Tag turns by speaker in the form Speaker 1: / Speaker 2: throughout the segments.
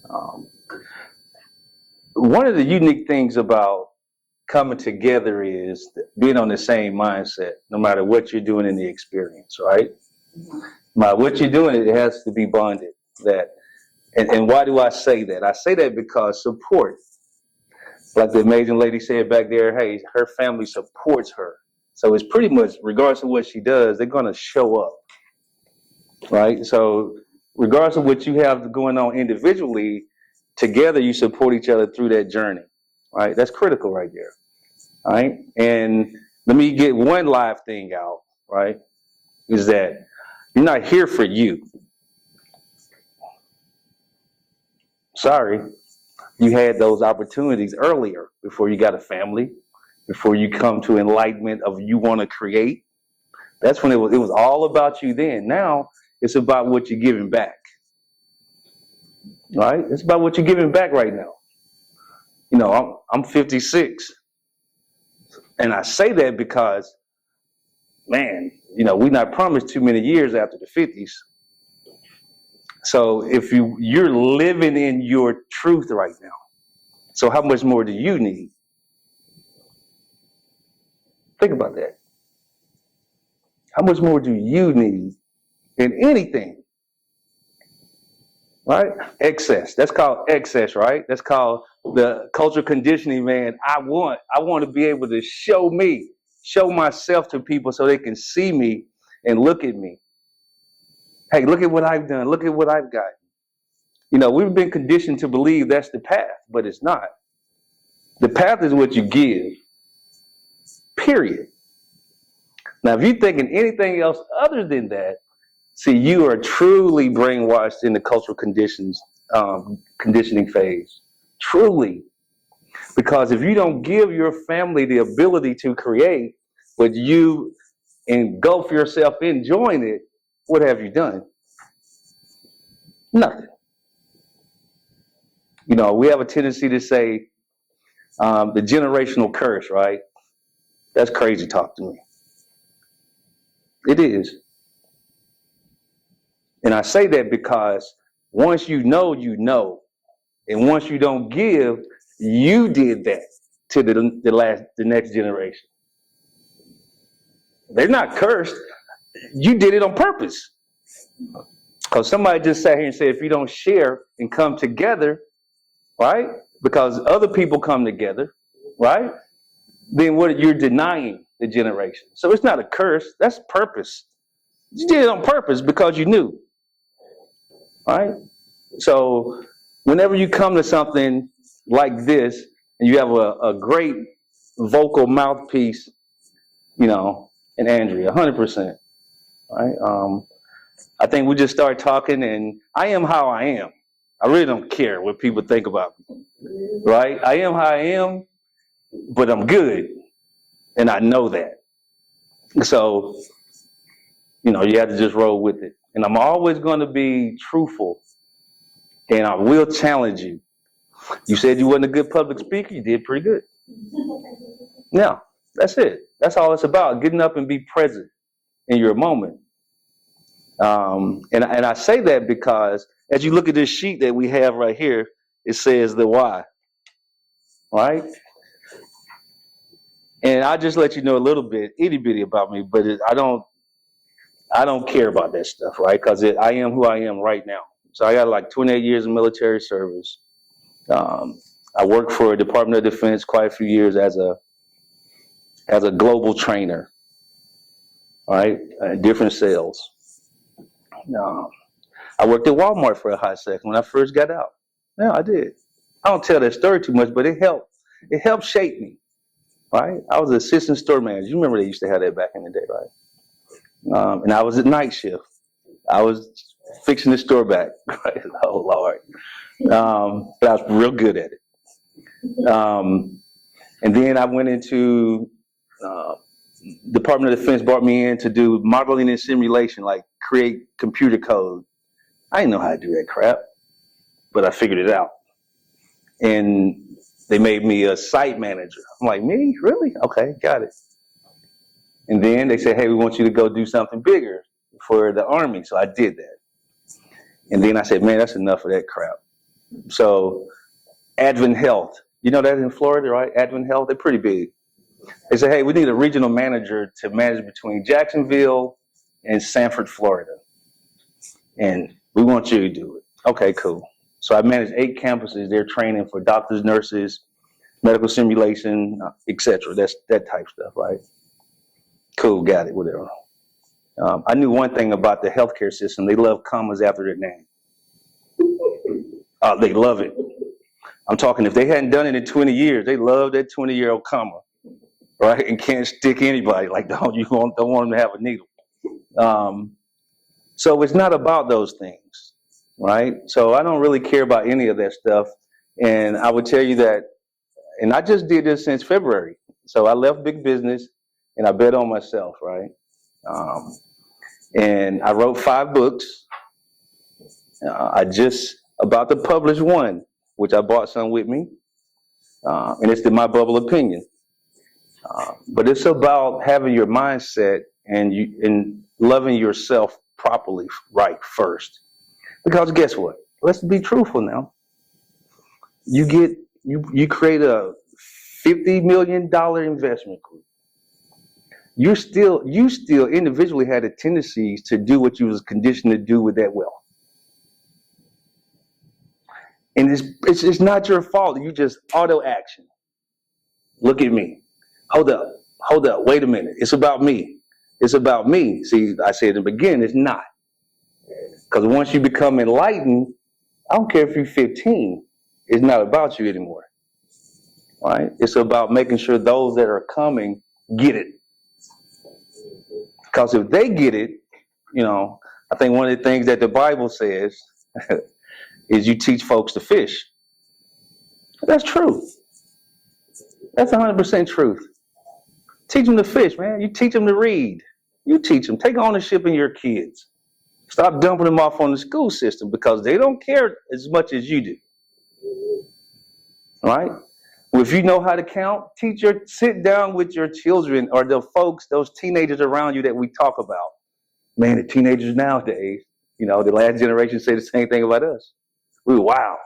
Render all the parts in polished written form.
Speaker 1: Um, One of the unique things about coming together is being on the same mindset, no matter what you're doing in the experience, right? No matter what you're doing, it has to be bonded. That, and why do I say that? I say that because support, like the amazing lady said back there, hey, her family supports her. So it's pretty much, regardless of what she does, they're going to show up, right? So regardless of what you have going on individually, together you support each other through that journey, right? That's critical right there, right? And let me get one live thing out, right? Is that you're not here for you. Sorry, you had those opportunities earlier before you got a family, before you come to enlightenment of you want to create. That's when it was all about you then. Now it's about what you're giving back, right? It's about what you're giving back right now. You know, I'm 56, and I say that because, man, you know, we're not promised too many years after the 50s. So if you're living in your truth right now, so how much more do you need? Think about that. How much more do you need in anything? Right? Excess. That's called excess, right? That's called the cultural conditioning, man. I want to be able to show myself to people so they can see me and look at me. Hey, look at what I've done. Look at what I've got. You know, we've been conditioned to believe that's the path, but it's not. The path is what you give, period. Now, if you're thinking anything else other than that, see, you are truly brainwashed in the cultural conditioning phase. Truly. Because if you don't give your family the ability to create, but you engulf yourself in enjoying it, what have you done? Nothing. You know, we have a tendency to say the generational curse, right? That's crazy talk to me. It is. And I say that because once you know, you know. And once you don't give, you did that to the next generation. They're not cursed. You did it on purpose. Because somebody just sat here and said, if you don't share and come together, right? Because other people come together, right? Then what, you're denying the generation. So it's not a curse. That's purpose. You did it on purpose because you knew, right? So whenever you come to something like this and you have a great vocal mouthpiece, you know, and Andrea, 100%, right? I think we just start talking, and I am how I am. I really don't care what people think about me, right? I am how I am, but I'm good, and I know that. So, you know, you have to just roll with it. And I'm always going to be truthful, and I will challenge you. You said you wasn't a good public speaker. You did pretty good. Yeah, that's it. That's all it's about, getting up and be present in your moment. And I say that because as you look at this sheet that we have right here, it says the why, right? And I'll just let you know a little bit, itty bitty about me, but I don't care about that stuff, right? Because I am who I am right now. So I got like 28 years of military service. I worked for the Department of Defense quite a few years as a global trainer, right? Different sales. I worked at Walmart for a hot second when I first got out. Yeah, I did. I don't tell that story too much, but it helped. It helped shape me, right? I was an assistant store manager. You remember they used to have that back in the day, right? And I was at night shift. I was fixing the store back, right? Oh, Lord. But I was real good at it. And then I went into Department of Defense, brought me in to do modeling and simulation, like create computer code. I didn't know how to do that crap, but I figured it out. And they made me a site manager. I'm like, me? Really? Okay, got it. And then they said, hey, we want you to go do something bigger for the Army. So I did that. And then I said, man, that's enough of that crap. So Advent Health, you know that in Florida, right? Advent Health, they're pretty big. They say, hey, we need a regional manager to manage between Jacksonville and Sanford, Florida. And we want you to do it. Okay, cool. So I manage 8 campuses. They're training for doctors, nurses, medical simulation, etc. That's that type stuff, right? Cool, got it, whatever. I knew one thing about the healthcare system. They love commas after their name. They love it. I'm talking, if they hadn't done it in 20 years, they love that 20-year-old comma, right? And can't stick anybody. Like, don't want them to have a needle. So it's not about those things, right? So I don't really care about any of that stuff. And I would tell you that, and I just did this since February. So I left big business and I bet on myself, right? And I wrote 5 books. I just about to publish one, which I bought some with me. And it's my bubble opinion. But it's about having your mindset and loving yourself properly right first. Because guess what? Let's be truthful now. You create a $50 million investment group. You still individually had the tendencies to do what you was conditioned to do with that wealth. And it's not your fault. You just auto action. Look at me. Hold up. Wait a minute. It's about me. It's about me. See, I said in the beginning, it's not. Because once you become enlightened, I don't care if you're 15, it's not about you anymore. Right? It's about making sure those that are coming get it. Because if they get it, I think one of the things that the Bible says is you teach folks to fish. That's true. That's 100% truth. Teach them to fish, man. You teach them to read. You teach them. Take ownership in your kids. Stop dumping them off on the school system because they don't care as much as you do. Right? Well, if you know how to count, sit down with your children or the folks, those teenagers around you that we talk about. Man, the teenagers nowadays, the last generation say the same thing about us. Wow.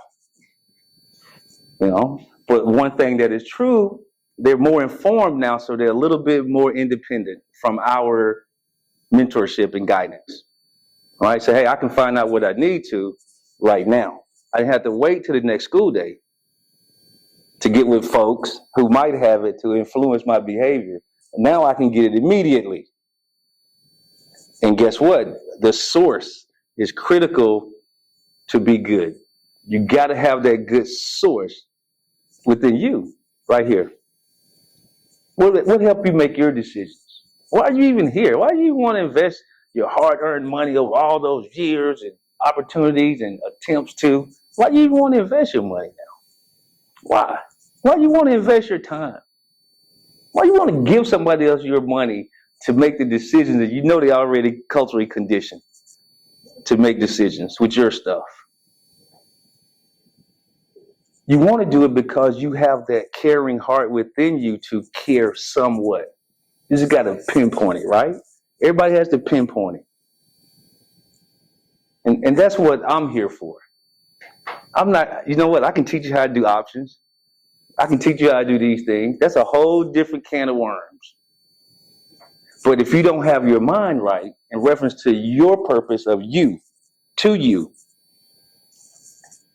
Speaker 1: But one thing that is true, they're more informed now, so they're a little bit more independent from our mentorship and guidance. All right, so hey, I can find out what I need to right now. I didn't have to wait till the next school day to get with folks who might have it to influence my behavior. And now I can get it immediately. And guess what? The source is critical to be good. You got to have that good source within you, right here. What help you make your decisions? Why are you even here? Why do you want to invest your hard-earned money over all those years and opportunities and attempts to? Why do you even want to invest your money now? Why? Why do you want to invest your time? Why do you want to give somebody else your money to make the decisions that you know they already culturally conditioned to make decisions with your stuff? You want to do it because you have that caring heart within you to care somewhat. You just got to pinpoint it, right? Everybody has to pinpoint it. And that's what I'm here for. I'm not, you know what? I can teach you how to do options. I can teach you how to do these things. That's a whole different can of worms. But if you don't have your mind right in reference to your purpose of you, to you,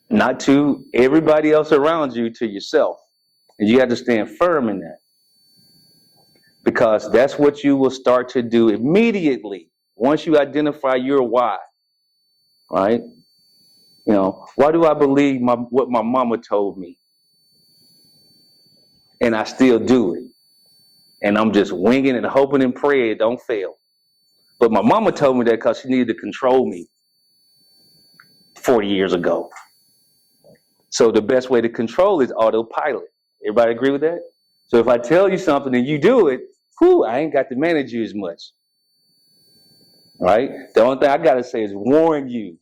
Speaker 1: not to everybody else around you, to yourself. And you have to stand firm in that. Because that's what you will start to do immediately once you identify your why. Right? Why do I believe what my mama told me? And I still do it. And I'm just winging and hoping and praying it don't fail. But my mama told me that because she needed to control me 40 years ago. So the best way to control is autopilot. Everybody agree with that? So if I tell you something and you do it, I ain't got to manage you as much. Right? The only thing I got to say is warn you.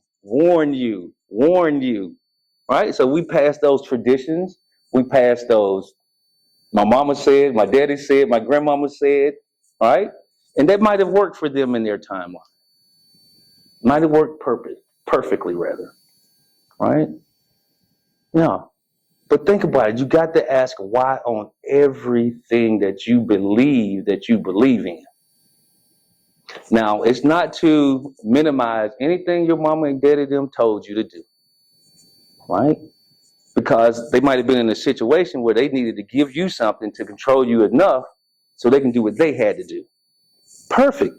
Speaker 1: Right? So we pass those traditions. We pass those. My mama said, my daddy said, my grandmama said. Right? And that might have worked for them in their timeline. Might have worked perfectly, rather. Right? Yeah. But think about it. You got to ask why on everything that you believe in. Now, it's not to minimize anything your mama and daddy them told you to do, right? Because they might have been in a situation where they needed to give you something to control you enough so they can do what they had to do. Perfect.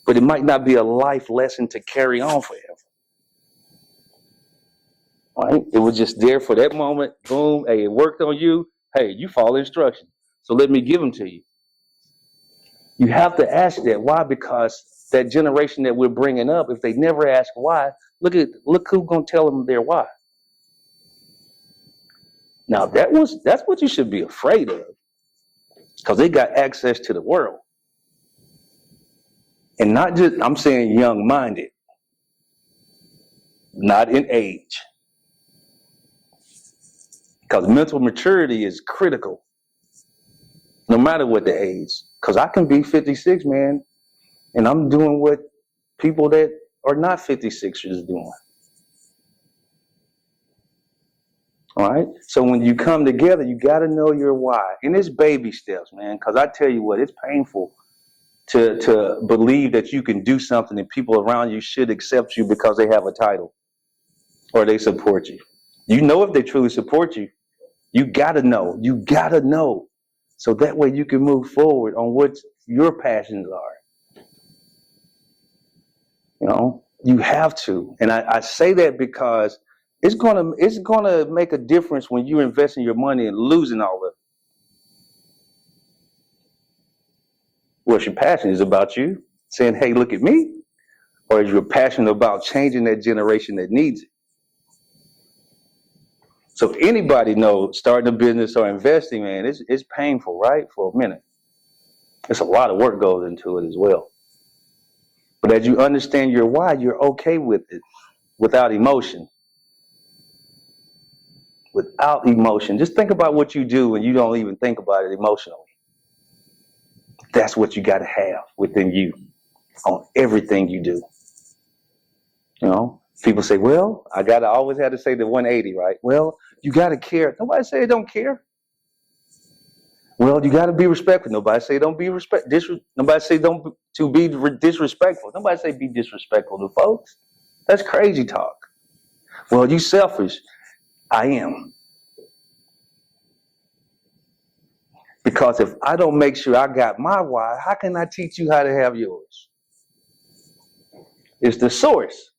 Speaker 1: But it might not be a life lesson to carry on forever. Right? It was just there for that moment. Boom. Hey, it worked on you. Hey, you follow instructions. So let me give them to you. You have to ask that. Why? Because that generation that we're bringing up, if they never ask why, look who's going to tell them their why. Now, that's what you should be afraid of, because they got access to the world. And not just, I'm saying young-minded, not in age. Because mental maturity is critical, no matter what the age. Because I can be 56, man, and I'm doing what people that are not 56 is doing. All right? So when you come together, you got to know your why. And it's baby steps, man, because I tell you what, it's painful to believe that you can do something and people around you should accept you because they have a title or they support you. You know if they truly support you. You got to know. You got to know. So that way you can move forward on what your passions are. You know, you have to. And I say that because it's gonna make a difference when you're investing your money and losing all of it. What's your passion is about you saying, hey, look at me? Or is your passion about changing that generation that needs it? So anybody knows starting a business or investing, man, it's painful, right? For a minute. It's a lot of work goes into it as well. But as you understand your why, you're okay with it without emotion. Without emotion. Just think about what you do and you don't even think about it emotionally. That's what you got to have within you on everything you do. You know, people say, well, I always have to say the 180, right? Well, you got to care. Nobody say don't care. Well, you got to be respectful. Nobody say don't be Nobody say don't to be disrespectful. Nobody say be disrespectful to folks. That's crazy talk. Well, you selfish. I am. Because if I don't make sure I got my why, how can I teach you how to have yours? It's the source.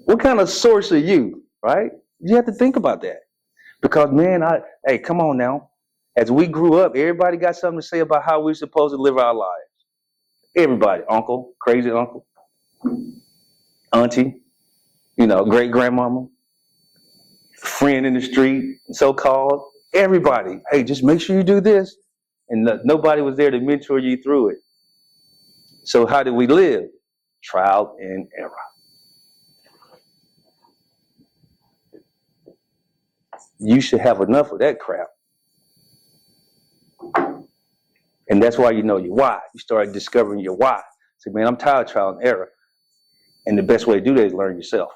Speaker 1: What kind of source are you, right? You have to think about that. Because, man, hey, come on now. As we grew up, everybody got something to say about how we're supposed to live our lives. Everybody, uncle, crazy uncle, auntie, great grandmama, friend in the street, so-called, everybody. Hey, just make sure you do this. And nobody was there to mentor you through it. So how did we live? Trial and error. You should have enough of that crap. And that's why you know your why. You start discovering your why. Say, man, I'm tired of trial and error. And the best way to do that is learn yourself.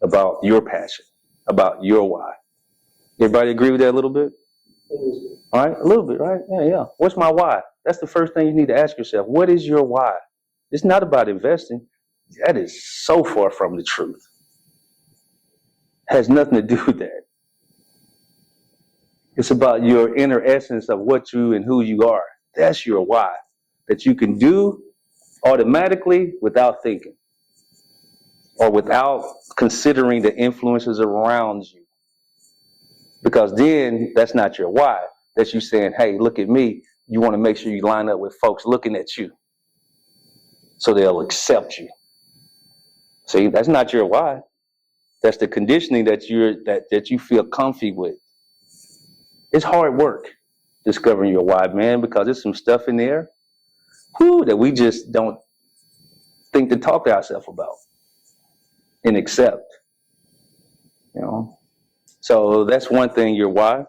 Speaker 1: About your passion. About your why. Everybody agree with that a little bit? All right, a little bit, right? Yeah. What's my why? That's the first thing you need to ask yourself. What is your why? It's not about investing. That is so far from the truth. Has nothing to do with that. It's about your inner essence of what you and who you are. That's your why. That you can do automatically without thinking. Or without considering the influences around you. Because then that's not your why. That's you saying, hey, look at me. You want to make sure you line up with folks looking at you. So they'll accept you. See, that's not your why. That's the conditioning that you feel comfy with. It's hard work discovering your why, man, because there's some stuff in there that we just don't think to talk to ourselves about and accept. So that's one thing, your why.